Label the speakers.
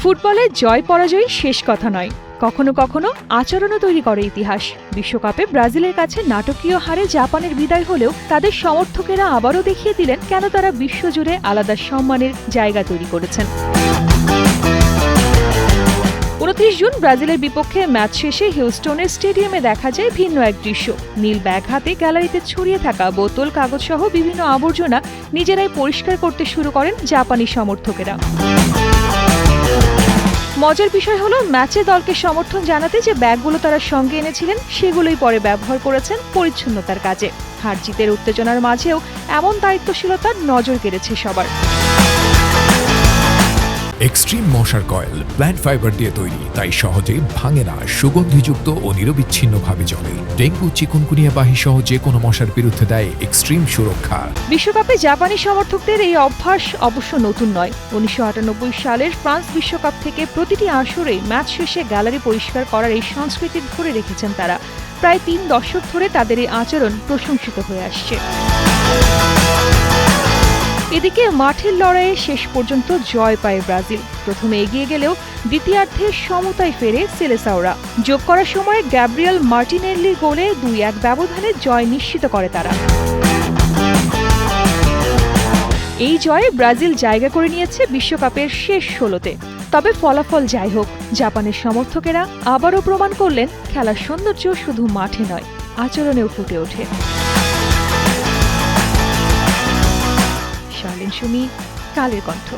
Speaker 1: ফুটবলে জয় পরাজয় শেষ কথা নয়, কখনো কখনো আচরণও তৈরি করে ইতিহাস। বিশ্বকাপে ব্রাজিলের কাছে নাটকীয় হারে জাপানের বিদায় হলেও তাদের সমর্থকেরা আবারও দেখিয়ে দিলেন কেন তারা বিশ্বজুড়ে আলাদা সম্মানের জায়গা তৈরি করেছেন। 29 জুন ব্রাজিলের বিপক্ষে ম্যাচ শেষে হিউস্টনের স্টেডিয়ামে দেখা যায় ভিন্ন এক দৃশ্য। নীল ব্যাগ হাতে গ্যালারিতে ছড়িয়ে থাকা বোতল, কাগজসহ বিভিন্ন আবর্জনা নিজেরাই পরিষ্কার করতে শুরু করেন জাপানি সমর্থকেরা। মজার বিষয় হলো, ম্যাচে দলকে সমর্থন জানাতে যে ব্যাগগুলো তারা সঙ্গে এনেছিলেন সেগুলোই পরে ব্যবহার করেছেন পরিচ্ছন্নতার কাজে। হার জিতের উত্তেজনার মাঝেও এমন দায়িত্বশীলতার নজর কেড়েছে সবার।
Speaker 2: এক্সট্রিম মশার কয়েল প্ল্যান্ট ফাইবার দিয়ে তৈরি, তাই সহজে ভাঙে না, সুগন্ধিযুক্ত ও নিরবিচ্ছিন্নভাবে জ্বলে। ডেঙ্গু, চিকুনগুনিয়া বাহি সহ যে কোনো মশার বিরুদ্ধে দেয় এক্সট্রিম সুরক্ষা।
Speaker 1: বিশ্বকাপে জাপানি সমর্থকদের এই অভ্যাস অবশ্য নতুন নয়। 1998 সালের ফ্রান্স বিশ্বকাপ থেকে প্রতিটি আসরে ম্যাচ শেষে গ্যালারি পরিষ্কার করার এই সংস্কৃতি ধরে রেখেছেন তারা। প্রায় 3 দশক ধরে তাদের এই আচরণ প্রশংসিত হয়ে আসছে। এদিকে মাঠের লড়াইয়ে শেষ পর্যন্ত জয় পায় ব্রাজিল। প্রথমে এগিয়ে গেলেও দ্বিতীয়ার্ধে সমতায় ফেরে সেলেসাওরা। যোগ করার সময় গ্যাব্রিয়েল মার্টিনেল্লির গোলে 2-1 ব্যবধানে জয় নিশ্চিত করে তারা। এই জয়ে ব্রাজিল জায়গা করে নিয়েছে বিশ্বকাপের শেষ 16-তে। তবে ফলাফল যাই হোক, জাপানের সমর্থকেরা আবারও প্রমাণ করলেন খেলার সৌন্দর্য শুধু মাঠে নয়, আচরণেও ফুটে ওঠে। শার্লিন সুমি, কালের কণ্ঠ।